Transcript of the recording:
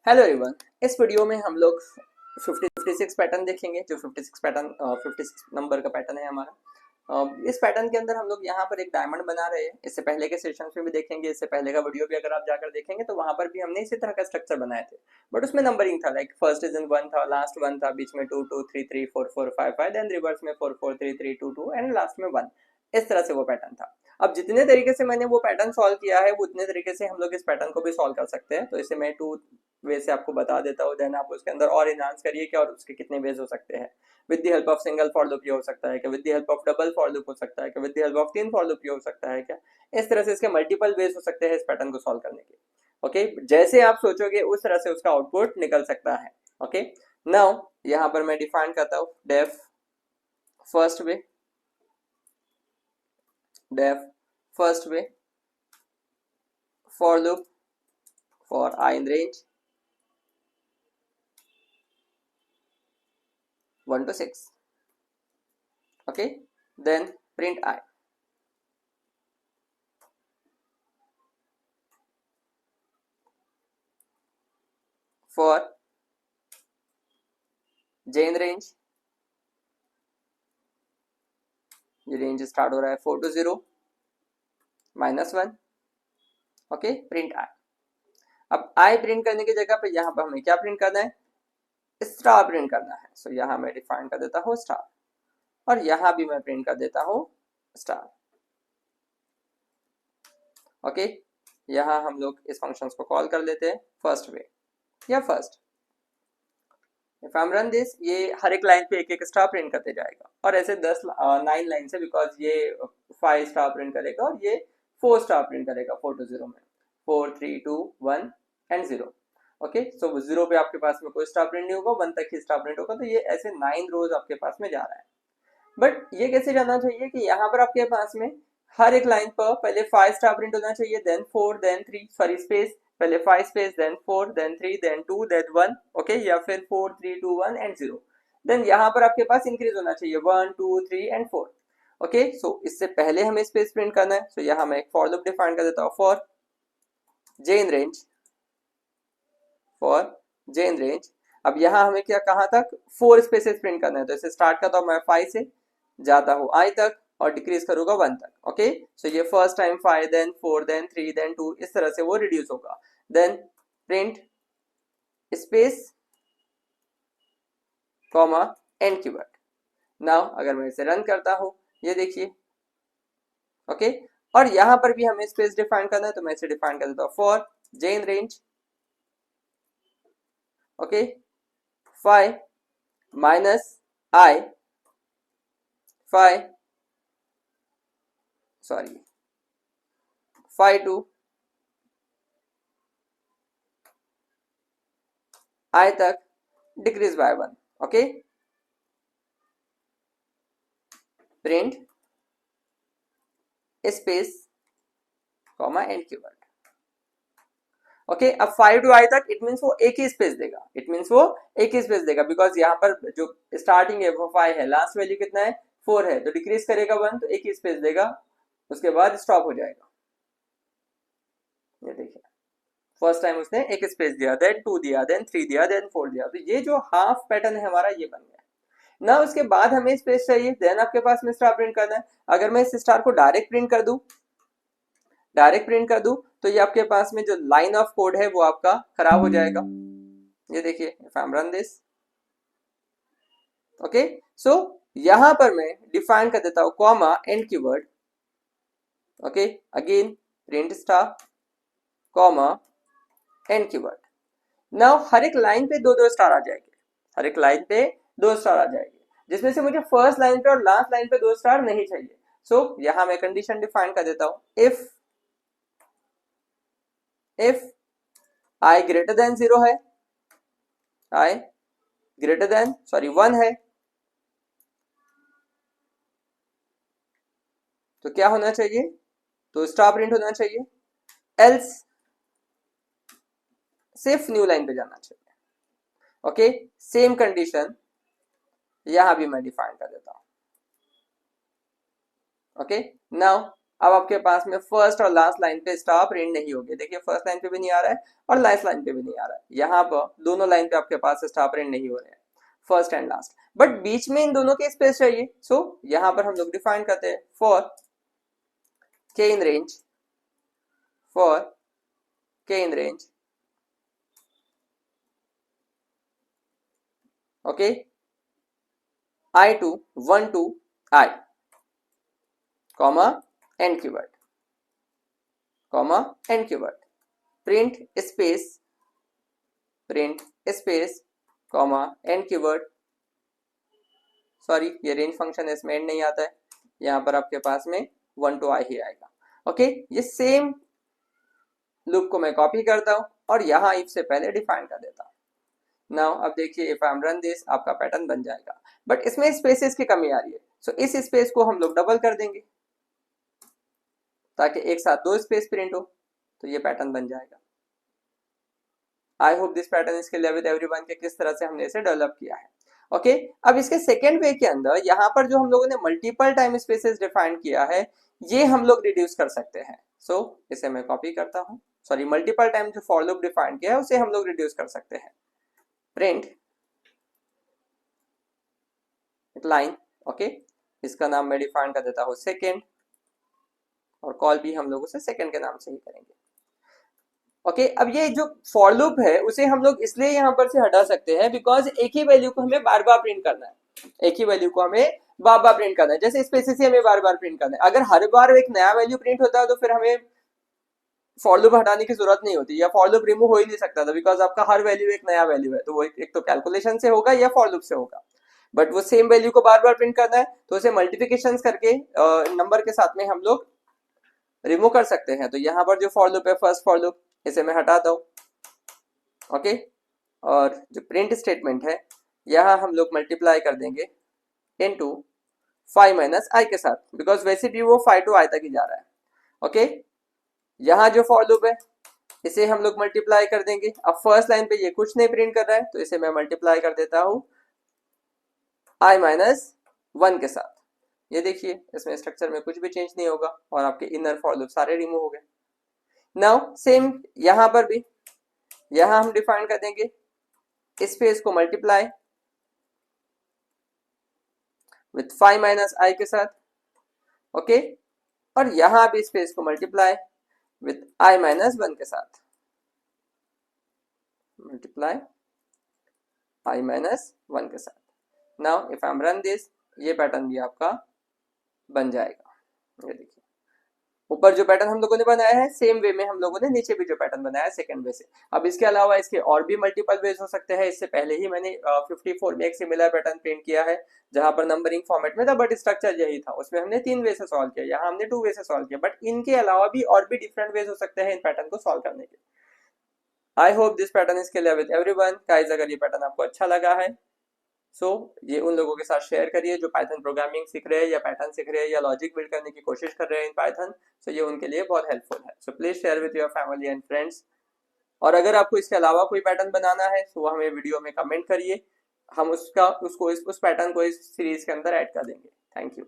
Hello everyone. इस video में हम लोग 56 पैटर्न देखेंगे। जो 56 पैटर्न 56 नंबर का पैटर्न है हमारा। इस पैटर्न के अंदर हम लोग यहाँ पर एक डायमंड बना रहे हैं। इससे पहले के सेशंस में भी देखेंगे, इससे पहले का वीडियो भी अगर आप जाकर देखेंगे तो वहां पर भी हमने इसी तरह का स्ट्रक्चर बनाए थे, बट उसमें नंबरिंग था। लाइक फर्स्ट डिजिट 1 था, लास्ट 1 था, बीच में 2 2 3 3 4 4 5 5, देन रिवर्स में 4 4 3 3 2 2 एंड लास्ट में 1। इस तरह से वो पैटर्न था। अब जितने तरीके से मैंने वो पैटर्न सॉल्व किया है, वो उतने तरीके से हम लोग इस पैटर्न को भी सॉल्व कर सकते हैं। तो इसे मैं 2 वे से आपको बता देता हूँ, देन आप उसके अंदर और इनहांस करिए कि और उसके कितने वेज हो सकते हैं। With the help of single for loop ये हो सकता है क्या, with the help of double for loop हो सकता है क्या, with the help of 3 for loop ये हो सकता है क्या। इस तरह से इसके मल्टीपल वेज हो सकते हैं इस पैटर्न को सॉल्व करने के। ओके, जैसे आप सोचोगे उस तरह से उसका आउटपुट निकल सकता है। ओके, नाउ यहाँ पर मैं डिफाइन करता हूँ def first way, def first way for loop for I in range 1 to 6. Okay, then print I. For j in range, ये रेंज स्टार्ट हो रहा है 4 to 0 -1। Okay, print I. अब आई प्रिंट करने की जगह पे यहाँ पर हमें क्या प्रिंट करना है, स्टार प्रिंट करना है। सो यहाँ मैं डिफाइन कर देता हूँ स्टार, और यहाँ भी मैं प्रिंट कर देता हूँ स्टार। ओके, यहाँ हम लोग इस फंक्शंस को कॉल कर लेते हैं फर्स्ट वे या first. If I am run this, ये हर एक लाइन पे एक एक स्टार प्रिंट करते जाएगा, और ऐसे 9 लाइन से, बिकॉज ये 5 स्टार प्रिंट करेगा और ये 4 स्टार प्रिंट करेगा 4 to 0 में, 4 3 2 1 एंड 0। ओके, सो 0 पे आपके पास में कोई स्टार प्रिंट नहीं होगा, 1 तक ही स्टार प्रिंट होगा। तो ये ऐसे 9 रोज आपके पास में जा रहा है। बट ये कैसे जाना चाहिए कि यहाँ पर आपके पास में हर एक लाइन पर पहले 5 स्टार प्रिंट होना चाहिए, देन 4, देन 3, सॉरी स्पेस, पहले 5 space, then 4, then 3, then 2, then 1। Okay, या फिर 4 3 2 1 एंड 0। देन यहाँ पर आपके पास इंक्रीज होना चाहिए 1 2 3 एंड 4। ओके, सो इससे पहले हमें स्पेस प्रिंट करना है। सो यहाँ मैं एक फॉर लूप डिफाइन कर देता हूँ for j in range, for j in range। अब यहाँ हमें क्या कहाँ तक 4 स्पेसेस प्रिंट करना है, तो इसे स्टार्ट करता हूँ मैं 5 से, जाता हूँ i तक और डिक्रीज करूंगा 1 तक। ओके, सो ये first time 5, then 4, then 3, then 2, इस तरह से वो रिड्यूस होगा। Then print space comma and keyword. Now अगर मैं इसे रन करता हूँ, ये देखिए। ओके, और यहाँ पर भी हमें स्पेस डिफाइन करना है, तो मैं इसे डिफाइन कर देता हूँ for j in range। Okay, 5 minus I, 5 sorry 5 to I तक decrease by 1। Okay, print space comma and keyword. Okay, अब 5 to I तक इट मीन्स वो एक ही स्पेस देगा, इट मीन्स वो एक ही स्पेस देगा, बिकॉज यहाँ पर जो स्टार्टिंग है वो 5 है, लास्ट वैल्यू कितना है 4 है, तो डिक्रीज करेगा 1, तो एक ही स्पेस देगा, उसके बाद स्टॉप हो जाएगा। ये देखिए, फर्स्ट टाइम उसने एक स्पेस दिया, देन 2 दिया, देन 3 दिया, देन 4 दिया, तो ये जो हाफ पैटर्न है हमारा ये बन गया ना। उसके बाद हमें स्पेस चाहिए, देन आपके पास में स्टार प्रिंट करना है। अगर मैं इस स्टार को डायरेक्ट प्रिंट कर दूं, तो ये आपके पास में जो लाइन ऑफ कोड है वो आपका खराब हो जाएगा। ये देखिए, if I am run this, okay, so यहां पर मैं डिफाइन कर देता हूं comma and keyword. Okay, again print star comma and keyword. Now हर एक लाइन पे 2 स्टार आ जाएंगे, हर एक लाइन पे 2 स्टार आ जाएंगे, जिसमें से मुझे फर्स्ट लाइन पे और लास्ट लाइन पे 2 स्टार नहीं चाहिए। सो यहां मैं कंडीशन डिफाइन कर देता हूं, इफ I ग्रेटर देन 0 है, I ग्रेटर देन 1 है, तो क्या होना चाहिए, तो स्टार प्रिंट होना चाहिए, एल्स सिर्फ न्यू लाइन पे जाना चाहिए। ओके, सेम कंडीशन यहां भी मैं डिफाइन कर देता हूं। ओके, नाउ अब आपके पास में फर्स्ट और लास्ट लाइन पे स्टार प्रिंट नहीं होगी। देखिए फर्स्ट लाइन पे भी नहीं आ रहा है और लास्ट लाइन पे भी नहीं आ रहा है, यहाँ पर दोनों लाइन पे आपके पास स्टार प्रिंट नहीं हो रहे हैं, फर्स्ट एंड लास्ट, बट बीच में इन दोनों के स्पेस चाहिए। सो यहाँ पर हम लोग डिफाइन करते हैं फॉर के इन रेंज, फॉर के in range, okay, I to 1 to I, comma end keyword, comma end keyword, print space, print space, comma end keyword। Sorry ये रेंज फंक्शन इसमें एंड नहीं आता है, यहाँ पर आपके पास में 1 to I ही आएगा। ओके, ये सेम लूप को मैं कॉपी करता हूँ और यहाँ इफ से पहले डिफाइन कर देता हूँ। नाउ अब देखिए if I am run this, आपका पैटर्न बन जाएगा, बट इसमें स्पेसेस की कमी आ रही है। सो इस स्पेस को हम लोग डबल कर देंगे ताकि एक साथ दो स्पेस प्रिंट हो, तो ये पैटर्न बन जाएगा। I hope this pattern is clear with everyone के किस तरह से हमने इसे डेवलप किया है। ओके, अब इसके सेकेंड वे के अंदर यहाँ पर जो हम लोगों ने मल्टीपल टाइम स्पेसेस डिफाइन किया है, ये हम लोग रिड्यूस कर सकते हैं। सो इसे मैं कॉपी करता हूँ, सॉरी मल्टीपल टाइम जो फॉर लूप डिफाइन किया है उसे हम लोग रिड्यूस कर सकते हैं। प्रिंट लाइन, ओके, इसका नाम मैं डिफाइन कर देता हूँ सेकेंड, और कॉल भी हम लोग उसे सेकेंड के नाम से ही करेंगे। ओके, अब ये जो फॉर लूप है उसे हम लोग इसलिए यहाँ पर से हटा सकते हैं बिकॉज एक ही वैल्यू को हमें बार बार प्रिंट करना है, एक ही वैल्यू को हमें बार बार प्रिंट करना है, जैसे स्पेसिस ही हमें बार बार प्रिंट करना है। अगर हर बार एक नया वैल्यू प्रिंट होता है तो फिर हमें फॉर लूप हटाने की जरूरत नहीं होती, या फॉर लूप रिमूव हो ही नहीं सकता था बिकॉज आपका हर वैल्यू एक नया वैल्यू है, तो वो एक तो कैलकुलेशन से होगा या फॉर लूप से होगा। बट वो सेम वैल्यू को बार बार प्रिंट करना है तो उसे मल्टीप्लिकेशन करके नंबर के साथ में हम लोग रिमूव कर सकते हैं। तो यहाँ पर जो फॉर लूप है फर्स्ट फॉर लूप, इसे मैं हटाता हूँ। ओके, और जो प्रिंट स्टेटमेंट है यहाँ हम लोग मल्टीप्लाई कर देंगे इनटू 5 माइनस आई के साथ, बिकॉज वैसे भी वो 5 to I तक ही जा रहा है। ओके, यहाँ जो फॉर लूप है इसे हम लोग मल्टीप्लाई कर देंगे। अब फर्स्ट लाइन पे ये कुछ नहीं प्रिंट कर रहा है तो इसे मैं मल्टीप्लाई कर देता हूँ I माइनस 1 के साथ। ये देखिए इसमें स्ट्रक्चर में कुछ भी चेंज नहीं होगा और आपके इनर फॉर लूप सारे रिमूव हो गए। नाउ सेम यहाँ पर भी, यहाँ हम डिफाइन कर देंगे स्पेस को मल्टीप्लाई विथ 5 माइनस आई के साथ, ओके, और यहाँ भी स्पेस को मल्टीप्लाई विथ I माइनस 1 के साथ, मल्टीप्लाई I माइनस 1 के साथ। Now if I am run this, ये पैटर्न भी आपका बन जाएगा। ये देखिए ऊपर जो पैटर्न हम लोगों ने बनाया है सेम वे में हम लोगों ने नीचे भी जो पैटर्न बनाया है सेकंड वे से। अब इसके अलावा इसके और भी मल्टीपल वेज हो सकते हैं। इससे पहले ही मैंने 54 में एक सिमिलर पैटर्न प्रिंट किया है जहां पर नंबरिंग फॉर्मेट में था बट स्ट्रक्चर यही था, उसमें हमने 3 वे से सॉल्व किया, यहाँ हमने 2 वे से सॉल्व किया, बट इनके अलावा भी और भी डिफरेंट वेज हो सकते हैं इन पैटर्न को सॉल्व करने के। I hope this pattern is clear with everyone. Guys अगर ये पैटर्न आपको अच्छा लगा है सो ये उन लोगों के साथ शेयर करिए जो पाइथन प्रोग्रामिंग सीख रहे हैं या पैटर्न सीख रहे हैं या लॉजिक बिल्ड करने की कोशिश कर रहे हैं इन पाइथन। सो ये उनके लिए बहुत हेल्पफुल है। So please share with your family and friends. और अगर आपको इसके अलावा कोई पैटर्न बनाना है तो हमें वीडियो में कमेंट करिए, हम उस पैटर्न को इस सीरीज के अंदर ऐड कर देंगे। Thank you.